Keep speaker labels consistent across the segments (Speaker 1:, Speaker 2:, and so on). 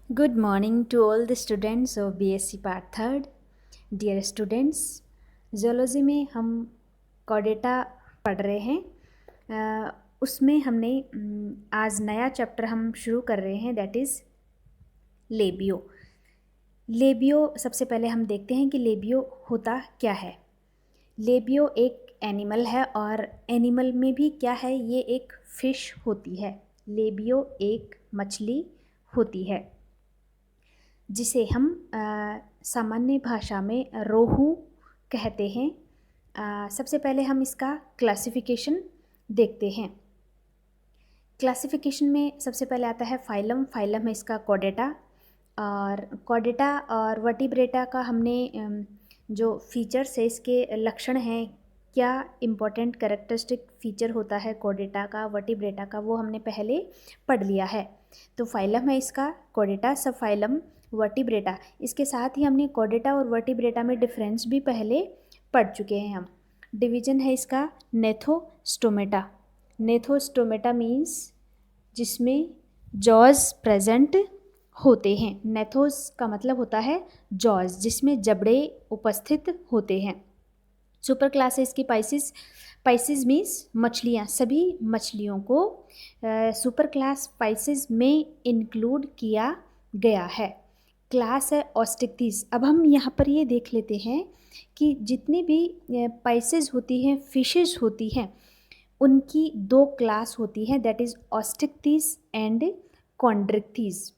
Speaker 1: Good morning to all the students of BSc Part Third. Dear students, zoology में हम Chordata पढ़ रहे हैं। उसमें हमने आज नया चैप्टर हम शुरू कर रहे हैं, दैट इज़ लेबियो। लेबियो सबसे पहले हम देखते हैं कि लेबियो होता क्या है। लेबियो एक एनिमल है और एनिमल में भी क्या है, ये एक फिश होती है। लेबियो एक मछली होती है जिसे हम सामान्य भाषा में रोहू कहते हैं। सबसे पहले हम इसका क्लासिफिकेशन देखते हैं। क्लासिफिकेशन में सबसे पहले आता है फाइलम। फाइलम है इसका कॉर्डेटा, और कॉर्डेटा और वर्टिब्रेटा का हमने जो फीचर्स है, इसके लक्षण हैं, क्या इम्पोर्टेंट कैरेक्टरिस्टिक फीचर होता है कॉर्डेटा का, वर्टिब्रेटा का, वो हमने पहले पढ़ लिया है। तो फाइलम है इसका कॉर्डेटा, सब फाइलम वर्टिब्रेटा। इसके साथ ही हमने कॉर्डेटा और वर्टिब्रेटा में डिफरेंस भी पहले पढ़ चुके हैं हम। डिवीजन है इसका नेथोस्टोमेटा। नेथोस्टोमेटा मीन्स जिसमें जॉज प्रेजेंट होते हैं। नेथोस का मतलब होता है जॉज, जिसमें जबड़े उपस्थित होते हैं। सुपर क्लास है इसकी पाइसिस। पाइसिस मीन्स मछलियाँ, सभी मछलियों को सुपर क्लास पाइसिस में इंक्लूड किया गया है। क्लास है ऑस्टिक्थिस। अब हम यहाँ पर ये देख लेते हैं कि जितनी भी पाइसिस होती हैं, फिशेस होती हैं, उनकी दो क्लास होती हैं, that is osteichthyes and chondrichthyes.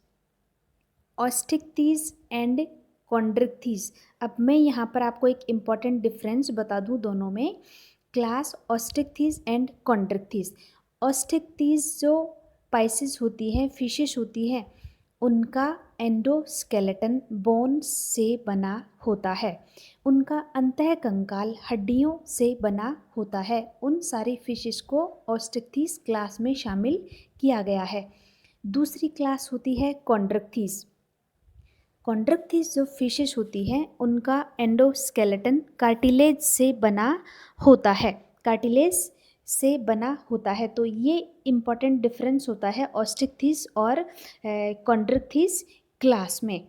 Speaker 1: Osteichthyes and chondrichthyes. अब मैं यहाँ पर आपको एक इम्पॉर्टेंट डिफरेंस बता दूँ दोनों में, क्लास ऑस्टिक्थिस एंड कॉन्ड्रिक्थिस। ऑस्टिक्थिस जो पाइसिस होती हैं, फिशेस होती हैं, उनका एंडोस्केलेटन बोन से बना होता है। उनका अंतःकंकाल हड्डियों से बना होता है। उन सारी फिशेस को ऑस्टिक्थिस क्लास में शामिल किया गया है। दूसरी क्लास होती है कॉन्ड्रिक्थिस। कॉन्ड्रिक्थिस जो फिशेस होती हैं, उनका एंडोस्केलेटन कार्टिलेज से बना होता है। कार्टिलेज से बना होता है। तो ये इम्पॉर्टेंट डिफरेंस होता है ऑस्टिक्थिस और कॉन्ड्रिक्थिस क्लास में।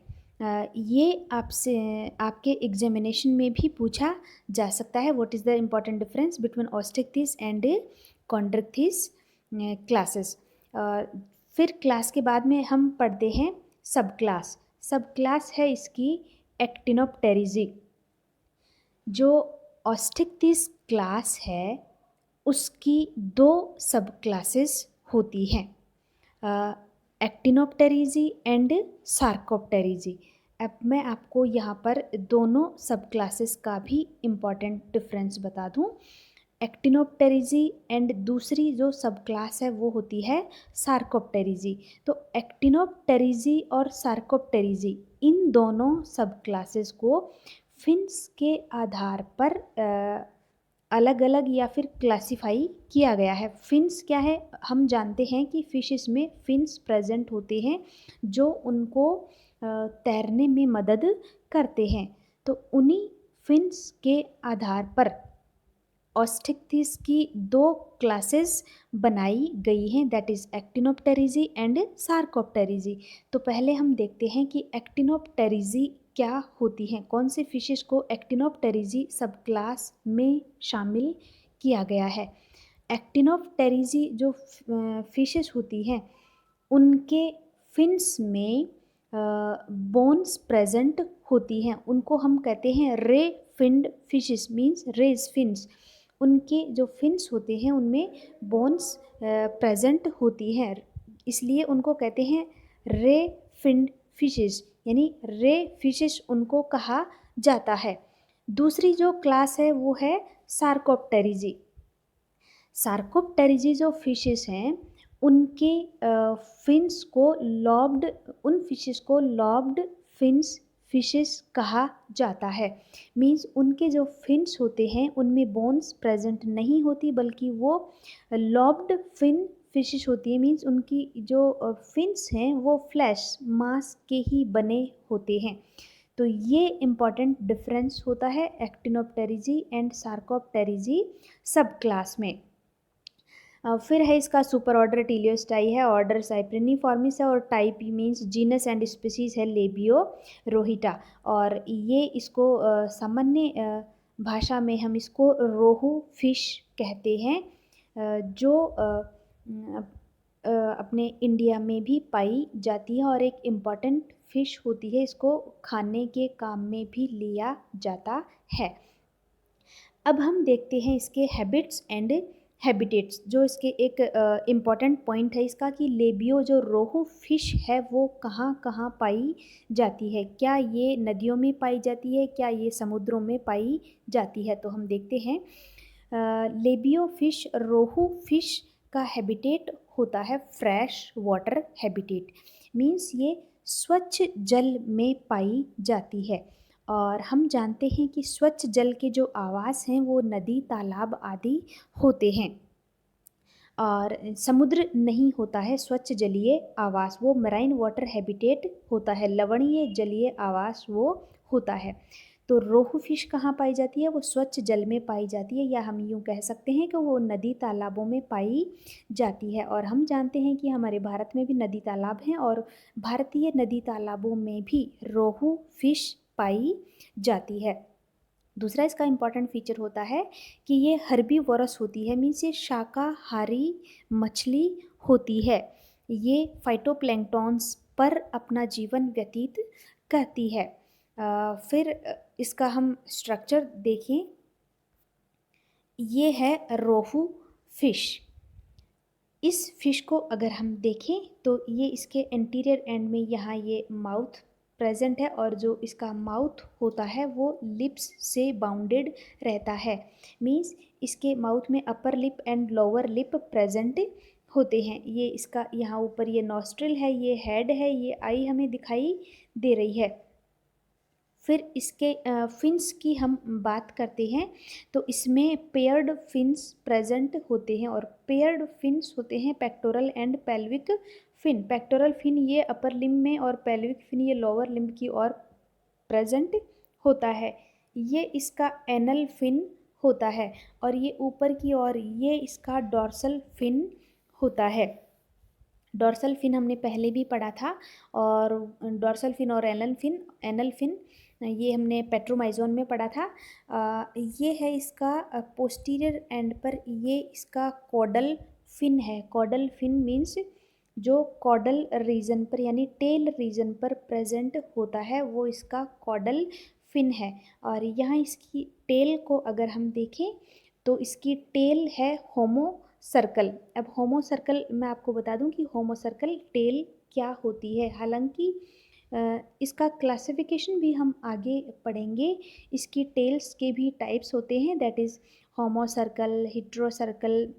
Speaker 1: ये आपसे आपके एग्जामिनेशन में भी पूछा जा सकता है, what is the important difference between osteichthyes and chondrichthyes classes. फिर क्लास के बाद में हम पढ़ते हैं सब क्लास। सब क्लास है इसकी एक्टिनोप्टेरिजी। जो ऑस्टिक्थिस क्लास है उसकी दो सब क्लासेस होती हैं, एक्टिनोप्टेरिजी एंड सार्कोप्टेरिजी। अब मैं आपको यहाँ पर दोनों सब क्लासेस का भी इम्पॉर्टेंट डिफरेंस बता दूँ। एक्टिनोप्टेरिजी एंड दूसरी जो सब क्लास है वो होती है सार्कोप्टेरिजी। तो एक्टिनोप्टेरिजी और सार्कोप्टेरिजी, इन दोनों सब क्लासेस को फिन्स के आधार पर अलग अलग या फिर क्लासिफाई किया गया है। फिन्स क्या है, हम जानते हैं कि फिशेस में फिन्स प्रेजेंट होते हैं जो उनको तैरने में मदद करते हैं। तो उन्हीं फिन्स के आधार पर ऑस्टिक्थिस की दो क्लासेस बनाई गई हैं, दैट इज़ एक्टिनोप्टेरिजी एंड सार्कोप्टेरिजी। तो पहले हम देखते हैं कि एक्टिनोप्टेरिजी क्या होती हैं, कौन से फिशेस को एक्टिनोप्टेरिजी सब क्लास में शामिल किया गया है। एक्टिनोप्टेरिजी जो फिशेस होती हैं, उनके फिन्स में बोन्स प्रेजेंट होती हैं। उनको हम कहते हैं ray finned fishes, means rays fins. उनके जो फिन्स होते हैं उनमें बोन्स प्रेजेंट होती हैं, इसलिए उनको कहते हैं रे फिन्ड फिशेस, यानी रे फिशेस उनको कहा जाता है। दूसरी जो क्लास है वो है सार्कोप्टेरिजी। सार्कोप्टेरिजी जो फिशेस हैं उनके फिन्स को लॉब्ड, उन फिशेस को लॉब्ड फिन्स फिशेस कहा जाता है। मीन्स उनके जो फिन्स होते हैं उनमें बोन्स प्रेजेंट नहीं होती, बल्कि वो लॉब्ड फिन फिशेस होती है। मीन्स उनकी जो फिन्स हैं वो फ्लैश मांस के ही बने होते हैं। तो ये इम्पॉर्टेंट डिफरेंस होता है एक्टिनोप्टेरिजी एंड सार्कोप्टेरिजी सब क्लास में। फिर है इसका सुपर ऑर्डर टीलियोस्टाई है, ऑर्डर साइप्रेनिफॉर्मिस है और type means genus and species है लेबियो रोहिटा। और ये इसको सामान्य भाषा में हम इसको रोहू फिश कहते हैं, जो अपने इंडिया में भी पाई जाती है और एक इम्पॉर्टेंट फिश होती है, इसको खाने के काम में भी लिया जाता है। अब हम देखते हैं इसके हैबिट्स एंड हैबिटेट्स, जो इसके एक इम्पॉर्टेंट पॉइंट है इसका कि लेबियो जो रोहू फिश है वो कहाँ कहाँ पाई जाती है, क्या ये नदियों में पाई जाती है, क्या ये समुद्रों में पाई जाती है। तो हम देखते हैं लेबियो फिश, रोहू फिश का हैबिटेट होता है फ्रेश वाटर हैबिटेट, मीन्स ये स्वच्छ जल में पाई जाती है। और हम जानते हैं कि स्वच्छ जल के जो आवास हैं वो नदी तालाब आदि होते हैं, और समुद्र नहीं होता है स्वच्छ जलीय आवास, वो मराइन वाटर हैबिटेट होता है, लवणीय जलीय आवास वो होता है। तो रोहू फिश कहाँ पाई जाती है, वो स्वच्छ जल में पाई जाती है, या हम यूँ कह सकते हैं कि वो नदी तालाबों में पाई जाती है। और हम जानते हैं कि हमारे भारत में भी नदी तालाब हैं, और भारतीय नदी तालाबों में भी रोहू फिश पाई जाती है। दूसरा इसका इम्पॉर्टेंट फीचर होता है कि ये हर्बीवोरस होती है, मीन्स ये शाकाहारी मछली होती है, ये फाइटोप्लैंक्टॉन्स पर अपना जीवन व्यतीत करती है। फिर इसका हम स्ट्रक्चर देखें, ये है रोहू फिश। इस फिश को अगर हम देखें तो ये इसके इंटीरियर एंड में यहाँ ये माउथ प्रेजेंट है, और जो इसका माउथ होता है वो लिप्स से बाउंडेड रहता है, मीन्स इसके माउथ में अपर lip and lower lip present होते हैं। ये इसका यहाँ ऊपर ये नॉस्ट्रिल है, ये हेड है, ये आई हमें दिखाई दे रही है। फिर इसके फिन्स की हम बात करते हैं तो इसमें पेयर्ड फिन्स प्रेजेंट होते हैं, और पेयर्ड फिन्स होते हैं pectoral and pelvic fin. Pectoral fin ये अपर लिम्ब में और पेल्विक फिन ये लोअर लिम्ब की ओर प्रेजेंट होता है। ये इसका एनल फिन होता है, और ये ऊपर की ओर ये इसका डॉर्सल फिन होता है। डॉर्सल फिन हमने पहले भी पढ़ा था, और डॉर्सल फिन और एनल फिन ये हमने पेट्रोमाइजोन में पढ़ा था। ये है इसका पोस्टीरियर एंड पर ये इसका कॉडल फिन है। कॉडल फिन मीन्स जो कॉडल रीजन पर यानी टेल रीजन पर प्रेजेंट होता है वो इसका कॉडल फिन है। और यहाँ इसकी टेल को अगर हम देखें तो इसकी टेल है होमो सर्कल। अब होमो सर्कल मैं आपको बता दूं कि होमो सर्कल टेल क्या होती है, हालांकि इसका क्लासिफिकेशन भी हम आगे पढ़ेंगे। इसकी टेल्स के भी टाइप्स होते हैं, that is homo circle, hetero circle,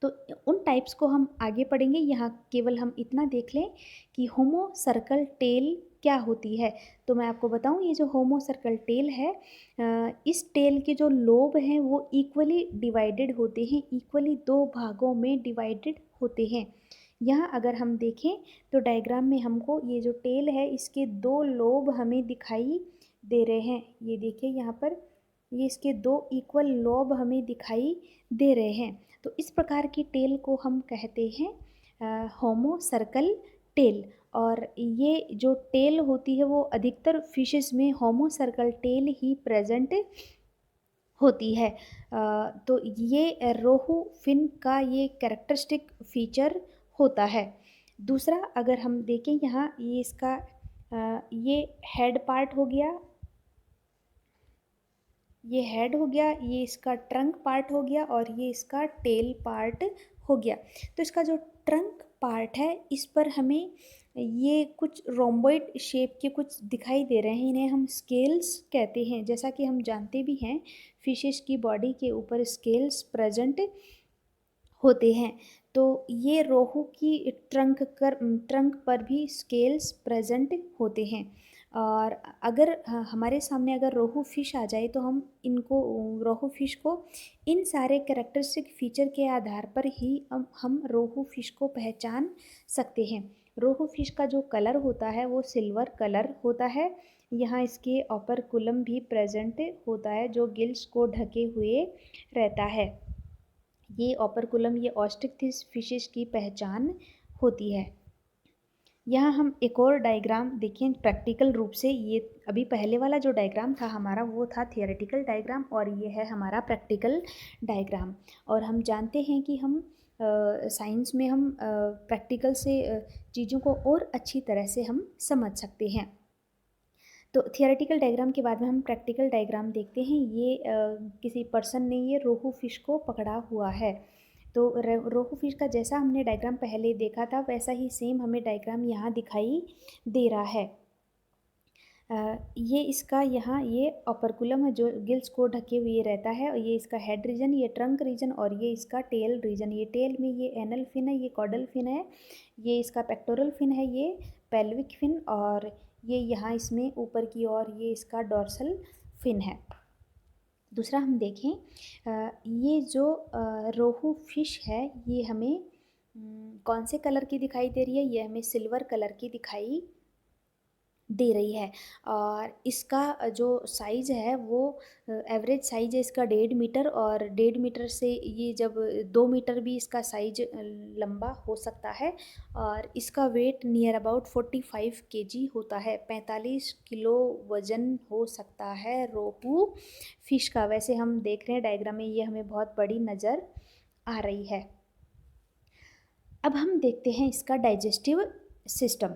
Speaker 1: तो उन टाइप्स को हम आगे पढ़ेंगे। यहाँ केवल हम इतना देख लें कि होमो सर्कल टेल क्या होती है। तो मैं आपको बताऊँ, ये जो होमो सर्कल टेल है, इस टेल के जो लोब हैं वो इक्वली डिवाइडेड होते हैं, इक्वली दो भागों में डिवाइडेड होते हैं। यहाँ अगर हम देखें तो डायग्राम में हमको ये जो टेल है इसके दो लोब हमें दिखाई दे रहे हैं। ये देखिए यहाँ पर ये इसके दो इक्वल लोब हमें दिखाई दे रहे हैं। तो इस प्रकार की टेल को हम कहते हैं होमो सर्कल टेल। और ये जो टेल होती है वो अधिकतर फिशेस में होमो सर्कल टेल ही प्रेजेंट होती है। तो ये रोहू फिन का ये कैरेक्टरिस्टिक फीचर होता है। दूसरा अगर हम देखें यहाँ ये इसका ये हेड पार्ट हो गया, ये हेड हो गया, ये इसका ट्रंक पार्ट हो गया, और ये इसका टेल पार्ट हो गया। तो इसका जो ट्रंक पार्ट है इस पर हमें ये कुछ रोम्बोइड शेप के कुछ दिखाई दे रहे हैं, इन्हें हम स्केल्स कहते हैं। जैसा कि हम जानते भी हैं फिशेस की बॉडी के ऊपर स्केल्स प्रेजेंट होते हैं, तो ये रोहू की ट्रंक पर भी स्केल्स प्रेजेंट होते हैं। और अगर हमारे सामने अगर रोहू फिश आ जाए तो हम इनको रोहू फिश को इन सारे कैरेक्टरिस्टिक फीचर के आधार पर ही हम रोहू फिश को पहचान सकते हैं। रोहू फिश का जो कलर होता है वो सिल्वर कलर होता है। यहाँ इसके ओपरकुलम भी प्रेजेंट होता है जो गिल्स को ढके हुए रहता है। ये ओपर्कुलम, ये ऑस्ट्रिक्थिस फिशेस की पहचान होती है। यहाँ हम एक और डायग्राम देखें प्रैक्टिकल रूप से। ये अभी पहले वाला जो डायग्राम था हमारा वो था थियोरेटिकल डायग्राम, और ये है हमारा प्रैक्टिकल डायग्राम। और हम जानते हैं कि हम साइंस में हम प्रैक्टिकल से चीज़ों को और अच्छी तरह से हम समझ सकते हैं। तो थियोरेटिकल डायग्राम के बाद में हम प्रैक्टिकल डायग्राम देखते हैं। ये किसी पर्सन ने ये रोहू फिश को पकड़ा हुआ है। तो रोहू फिश का जैसा हमने डायग्राम पहले देखा था वैसा ही सेम हमें डायग्राम यहाँ दिखाई दे रहा है। ये इसका यहाँ ये ओपर्कुलम है जो गिल्स को ढके हुए रहता है, और ये इसका हेड रीजन, ये ट्रंक रीजन, और ये इसका टेल रीजन। ये टेल में ये एनल फिन है, ये कॉडल फिन है, ये इसका पेक्टोरल फिन है, ये पेल्विक फिन, और ये यहाँ इसमें ऊपर की ओर ये इसका डॉर्सल फिन है। दूसरा हम देखें ये जो रोहू फिश है ये हमें कौन से कलर की दिखाई दे रही है? ये हमें सिल्वर कलर की दिखाई दे रही है। और इसका जो साइज़ है वो एवरेज साइज़ है इसका 1.5 मीटर, और 1.5 मीटर से ये जब 2 मीटर भी इसका साइज लंबा हो सकता है। और इसका वेट नियर अबाउट 45 केजी होता है, 45 किलो वज़न हो सकता है रोहू फिश का। वैसे हम देख रहे हैं डायग्राम में ये हमें बहुत बड़ी नज़र आ रही है। अब हम देखते हैं इसका डाइजेस्टिव सिस्टम।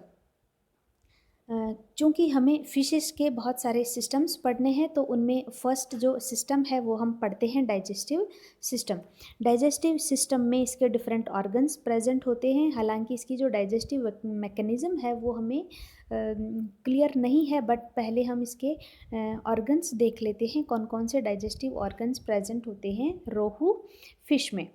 Speaker 1: चूँकि हमें फिशेस के बहुत सारे सिस्टम्स पढ़ने हैं तो उनमें फर्स्ट जो सिस्टम है वो हम पढ़ते हैं डाइजेस्टिव सिस्टम। डाइजेस्टिव सिस्टम में इसके डिफरेंट ऑर्गन्स प्रेजेंट होते हैं। हालांकि इसकी जो डाइजेस्टिव मैकेनिज़्म है वो हमें क्लियर नहीं है, बट पहले हम इसके ऑर्गन्स देख लेते हैं कौन कौन से डाइजेस्टिव ऑर्गन्स प्रेजेंट होते हैं रोहू फिश में।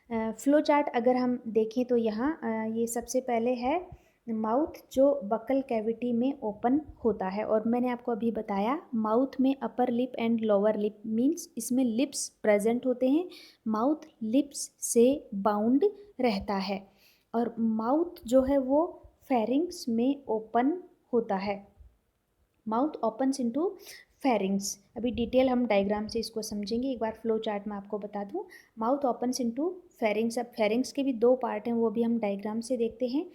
Speaker 1: फ्लो चार्ट अगर हम देखें तो यहाँ ये सबसे पहले है माउथ जो बकल कैविटी में ओपन होता है। और मैंने आपको अभी बताया माउथ में अपर lip and lower lip means इसमें लिप्स प्रेजेंट होते हैं। माउथ लिप्स से बाउंड रहता है, और माउथ जो है वो फेरिंग्स में ओपन होता है। Mouth opens into pharynx. अभी डिटेल हम डायग्राम से इसको समझेंगे। एक बार फ्लो चार्ट में आपको बता दूं, माउथ ओपन्स इनटू फेरिंग्स। अब फेरिंग्स के भी दो पार्ट हैं वो भी हम डायग्राम से देखते हैं।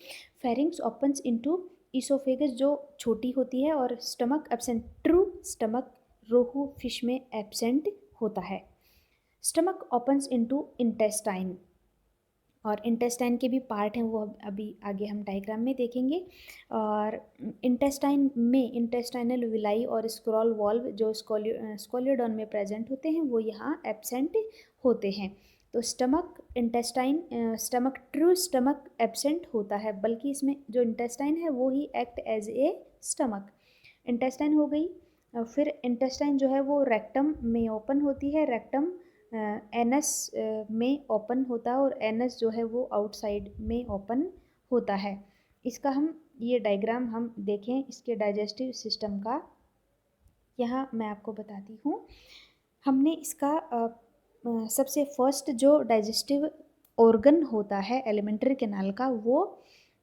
Speaker 1: फेरिंग्स ओपन्स इनटू इसोफेगस जो छोटी होती है, और स्टमक एब्सेंट। ट्रू स्टमक रोहू फिश में एब्सेंट होता है। स्टमक ओपन्स इनटू इंटेस्टाइन, और इंटेस्टाइन के भी पार्ट हैं वो अभी आगे हम डायग्राम में देखेंगे। और इंटेस्टाइन में इंटेस्टाइनल विलाई और स्क्रॉल वॉल्व जो स्कोलियोडॉन में प्रेजेंट होते हैं वो यहाँ एब्सेंट होते हैं। तो stomach intestine stomach true stomach absent होता है, बल्कि इसमें जो इंटेस्टाइन है वो ही act as a stomach. Intestine हो गई। फिर इंटेस्टाइन जो है वो रेक्टम में ओपन होती है। रेक्टम एनस में ओपन होता है, और एनस जो है वो आउटसाइड में ओपन होता है। इसका हम ये डायग्राम हम देखें इसके डाइजेस्टिव सिस्टम का, यहाँ मैं आपको बताती हूँ। हमने इसका सबसे फर्स्ट जो डाइजेस्टिव ऑर्गन होता है एलिमेंट्री कैनाल का वो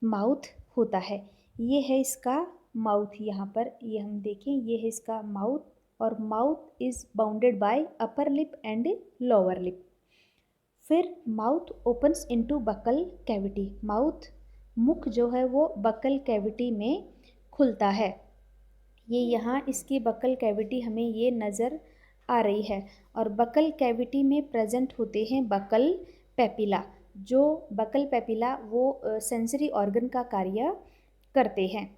Speaker 1: माउथ होता है। ये है इसका माउथ। यहाँ पर ये हम देखें ये है इसका माउथ, और mouth is bounded by upper lip and lower lip. फिर mouth opens into buccal cavity. Mouth मुख जो है वो बकल कैविटी में खुलता है। ये यहाँ इसकी बकल कैविटी हमें ये नज़र आ रही है, और बकल कैविटी में प्रेजेंट होते हैं बकल पेपिला। जो बकल पेपिला वो सेंसरी ऑर्गन का कार्य करते हैं।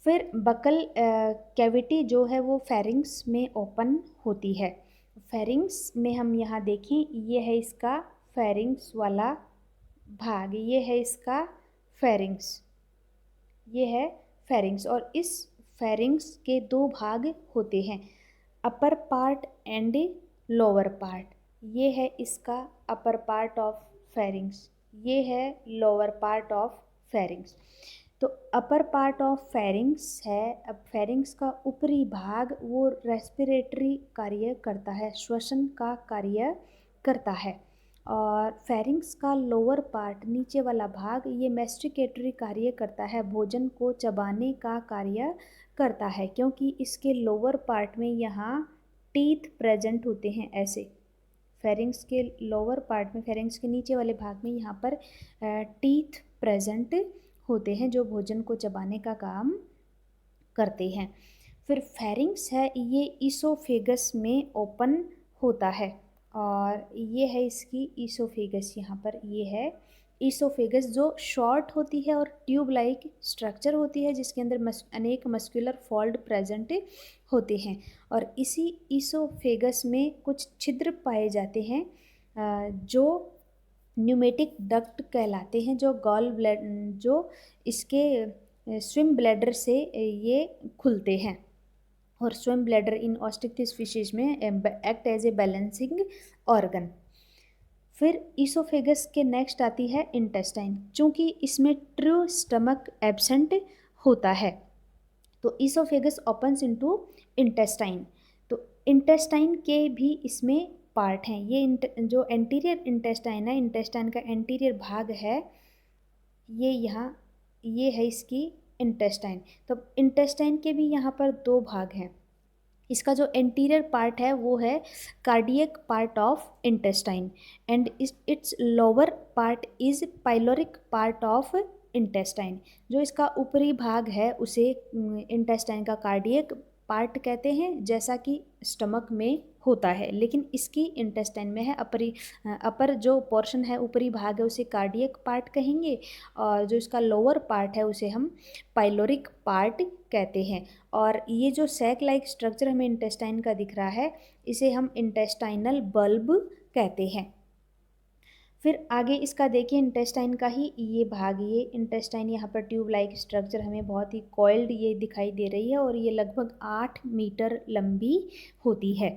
Speaker 1: फिर बकल कैविटी जो है वो फेरिंग्स में ओपन होती है। फेरिंग्स में हम यहाँ देखें ये है इसका फेरिंग्स वाला भाग, ये है इसका फेरिंग्स, ये है फेरिंग्स। और इस फेरिंग्स के दो भाग होते हैं, upper part and lower part. ये है इसका अपर पार्ट ऑफ फेरिंग्स, ये है लोअर पार्ट ऑफ फेरिंग्स। तो अपर पार्ट ऑफ फेरिंग्स है। अब फेरिंग्स का ऊपरी भाग वो रेस्पिरेटरी कार्य करता है, श्वसन का कार्य करता है। और फेरिंग्स का लोअर पार्ट नीचे वाला भाग ये मैस्टिकेटरी कार्य करता है, भोजन को चबाने का कार्य करता है, क्योंकि इसके लोअर पार्ट में यहाँ टीथ प्रेजेंट होते हैं ऐसे। फेरिंग्स के लोअर पार्ट में, फेरिंग्स के नीचे वाले भाग में यहाँ पर टीथ प्रेजेंट होते हैं जो भोजन को चबाने का काम करते हैं। फिर फेरिंग्स है ये ईसोफेगस में ओपन होता है और ये है इसकी ईसोफेगस, यहाँ पर ये है ईसोफेगस जो शॉर्ट होती है और ट्यूब लाइक स्ट्रक्चर होती है जिसके अंदर अनेक मस्कुलर फोल्ड प्रेजेंट होते हैं और इसी ईसोफेगस में कुछ छिद्र पाए जाते हैं जो न्यूमेटिक डक्ट कहलाते हैं, जो इसके स्विम ब्लैडर से ये खुलते हैं और swim bladder in Osteichthyes fishes में act as a balancing organ. फिर ईसोफेगस के नेक्स्ट आती है इंटेस्टाइन। चूँकि इसमें ट्रू स्टमक एब्सेंट होता है तो ईसोफेगस ओपन्स इनटू इंटेस्टाइन। तो इंटेस्टाइन के भी इसमें पार्ट हैं। ये जो एंटीरियर इंटेस्टाइन है, इंटेस्टाइन का एंटीरियर भाग है, ये यहाँ ये है इसकी इंटेस्टाइन। तो इंटेस्टाइन के भी यहाँ पर दो भाग हैं। इसका जो एंटीरियर पार्ट है वो है cardiac part of intestine and it's lower part is pyloric part of intestine. जो इसका ऊपरी भाग है उसे इंटेस्टाइन का कार्डियक पार्ट कहते हैं, जैसा कि स्टमक में होता है, लेकिन इसकी इंटेस्टाइन में है अपर जो पोर्शन है, ऊपरी भाग है, उसे कार्डियक पार्ट कहेंगे और जो इसका लोअर पार्ट है उसे हम पाइलोरिक पार्ट कहते हैं। और ये जो सैक लाइक स्ट्रक्चर हमें इंटेस्टाइन का दिख रहा है इसे हम इंटेस्टाइनल बल्ब कहते हैं। फिर आगे इसका देखिए इंटेस्टाइन का ही ये भाग, ये इंटेस्टाइन यहाँ पर ट्यूब लाइक स्ट्रक्चर हमें बहुत ही कॉइल्ड ये दिखाई दे रही है और ये लगभग 8 मीटर लंबी होती है।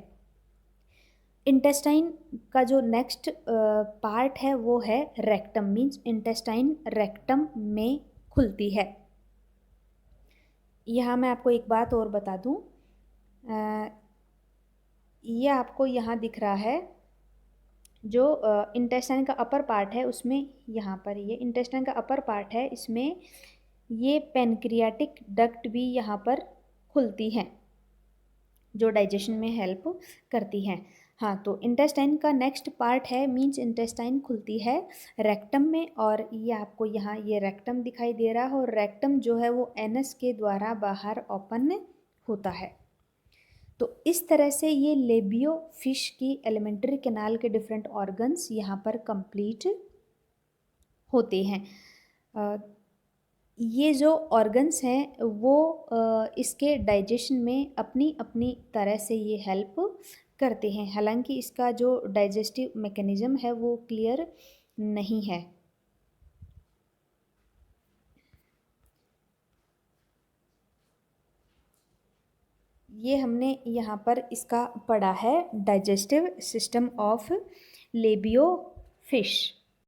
Speaker 1: इंटेस्टाइन का जो नेक्स्ट पार्ट है वो है रेक्टम, मीन्स इंटेस्टाइन रेक्टम में खुलती है। यहाँ मैं आपको एक बात और बता दूँ, ये आपको यहाँ दिख रहा है जो इंटेस्टाइन का अपर पार्ट है उसमें, यहाँ पर ये इंटेस्टाइन का अपर पार्ट है, इसमें ये पेनक्रियाटिक डक्ट भी यहाँ पर खुलती हैं जो डाइजेशन में हेल्प करती हैं। हाँ, तो इंटेस्टाइन का नेक्स्ट पार्ट है, मीन्स इंटेस्टाइन खुलती है रेक्टम में और ये आपको यहाँ ये रेक्टम दिखाई दे रहा है और रेक्टम जो है वो एनस के द्वारा बाहर ओपन होता है। तो इस तरह से ये लेबियो फिश की एलिमेंट्री कैनाल के डिफरेंट ऑर्गन्स यहाँ पर कंप्लीट होते हैं। ये जो ऑर्गन्स हैं वो इसके डाइजेशन में अपनी अपनी तरह से ये हेल्प करते हैं, हालांकि इसका जो डाइजेस्टिव मैकेनिज्म है वो क्लियर नहीं है। ये हमने यहाँ पर इसका पढ़ा है digestive system of labio fish.